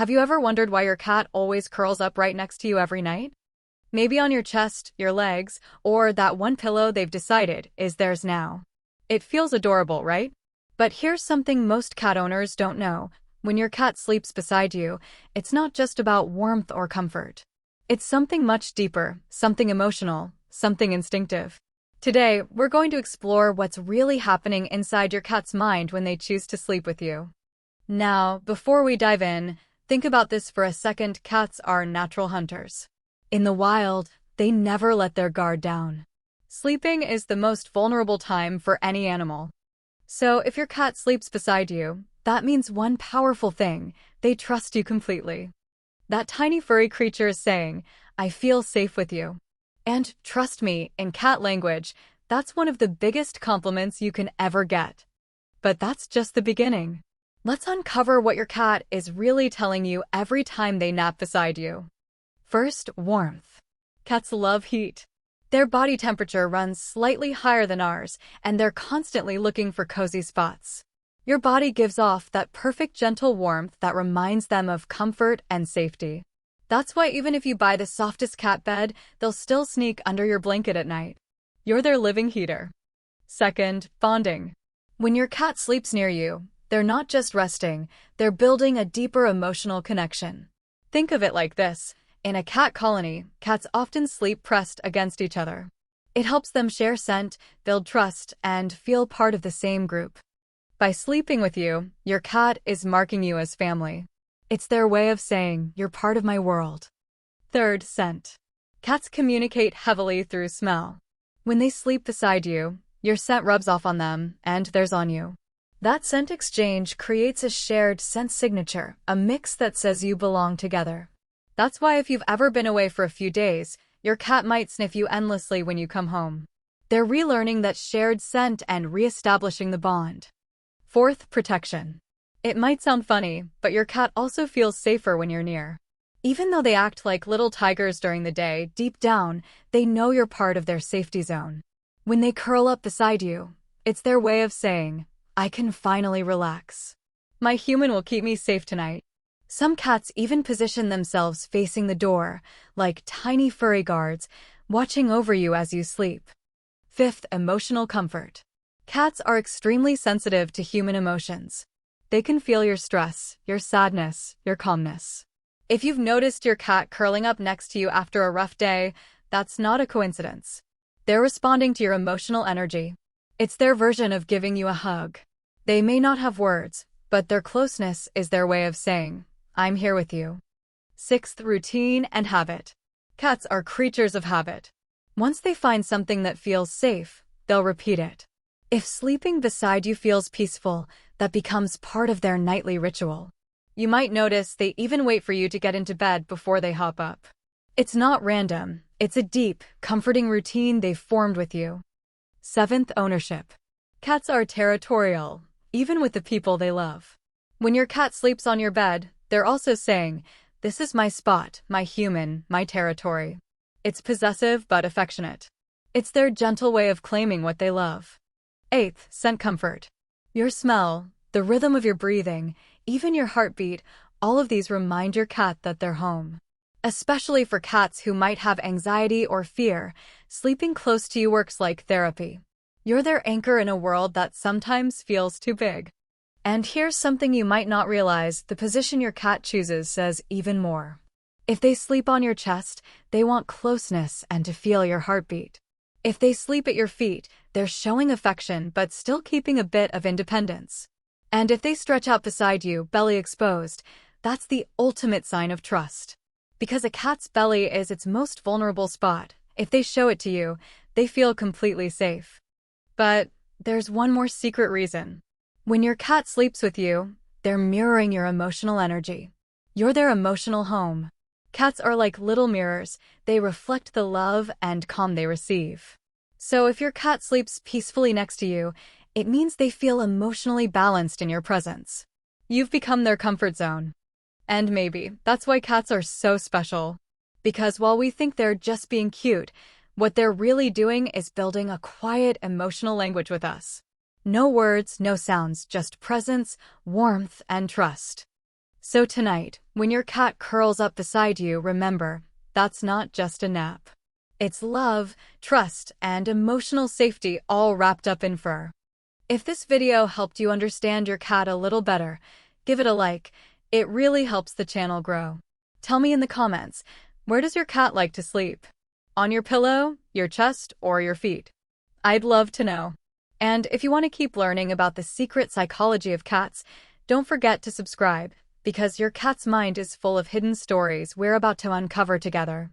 Have you ever wondered why your cat always curls up right next to you every night? Maybe on your chest, your legs, or that one pillow they've decided is theirs now. It feels adorable, right? But here's something most cat owners don't know. When your cat sleeps beside you, it's not just about warmth or comfort. It's something much deeper, something emotional, something instinctive. Today, we're going to explore what's really happening inside your cat's mind when they choose to sleep with you. Now, before we dive in, think about this for a second. Cats are natural hunters. In the wild, they never let their guard down. Sleeping is the most vulnerable time for any animal. So if your cat sleeps beside you, that means one powerful thing: they trust you completely. That tiny furry creature is saying, "I feel safe with you." And trust me, in cat language, that's one of the biggest compliments you can ever get. But that's just the beginning. Let's uncover what your cat is really telling you every time they nap beside you. First, warmth. Cats love heat. Their body temperature runs slightly higher than ours, and they're constantly looking for cozy spots. Your body gives off that perfect gentle warmth that reminds them of comfort and safety. That's why even if you buy the softest cat bed, they'll still sneak under your blanket at night. You're their living heater. Second, bonding. When your cat sleeps near you, they're not just resting, they're building a deeper emotional connection. Think of it like this. In a cat colony, cats often sleep pressed against each other. It helps them share scent, build trust, and feel part of the same group. By sleeping with you, your cat is marking you as family. It's their way of saying, "You're part of my world." Third, scent. Cats communicate heavily through smell. When they sleep beside you, your scent rubs off on them, and theirs on you. That scent exchange creates a shared scent signature, a mix that says you belong together. That's why if you've ever been away for a few days, your cat might sniff you endlessly when you come home. They're relearning that shared scent and reestablishing the bond. Fourth, protection. It might sound funny, but your cat also feels safer when you're near. Even though they act like little tigers during the day, deep down, they know you're part of their safety zone. When they curl up beside you, it's their way of saying, "I can finally relax. My human will keep me safe tonight." Some cats even position themselves facing the door, like tiny furry guards, watching over you as you sleep. Fifth, emotional comfort. Cats are extremely sensitive to human emotions. They can feel your stress, your sadness, your calmness. If you've noticed your cat curling up next to you after a rough day, that's not a coincidence. They're responding to your emotional energy. It's their version of giving you a hug. They may not have words, but their closeness is their way of saying, "I'm here with you." Sixth, routine and habit. Cats are creatures of habit. Once they find something that feels safe, they'll repeat it. If sleeping beside you feels peaceful, that becomes part of their nightly ritual. You might notice they even wait for you to get into bed before they hop up. It's not random. It's a deep, comforting routine they've formed with you. Seventh, ownership. Cats are territorial, even with the people they love. When your cat sleeps on your bed, they're also saying, "This is my spot, my human, my territory." It's possessive but affectionate. It's their gentle way of claiming what they love. Eighth, scent comfort. Your smell, the rhythm of your breathing, even your heartbeat, all of these remind your cat that they're home. Especially for cats who might have anxiety or fear, sleeping close to you works like therapy. You're their anchor in a world that sometimes feels too big. And here's something you might not realize: the position your cat chooses says even more. If they sleep on your chest, they want closeness and to feel your heartbeat. If they sleep at your feet, they're showing affection but still keeping a bit of independence. And if they stretch out beside you, belly exposed, that's the ultimate sign of trust. Because a cat's belly is its most vulnerable spot. If they show it to you, they feel completely safe. But there's one more secret reason. When your cat sleeps with you, they're mirroring your emotional energy. You're their emotional home. Cats are like little mirrors. They reflect the love and calm they receive. So if your cat sleeps peacefully next to you, it means they feel emotionally balanced in your presence. You've become their comfort zone. And maybe that's why cats are so special. Because while we think they're just being cute, what they're really doing is building a quiet emotional language with us. No words, no sounds, just presence, warmth, and trust. So tonight, when your cat curls up beside you, remember, that's not just a nap. It's love, trust, and emotional safety all wrapped up in fur. If this video helped you understand your cat a little better, give it a like. It really helps the channel grow. Tell me in the comments, where does your cat like to sleep? On your pillow, your chest, or your feet? I'd love to know. And if you want to keep learning about the secret psychology of cats, don't forget to subscribe, because your cat's mind is full of hidden stories we're about to uncover together.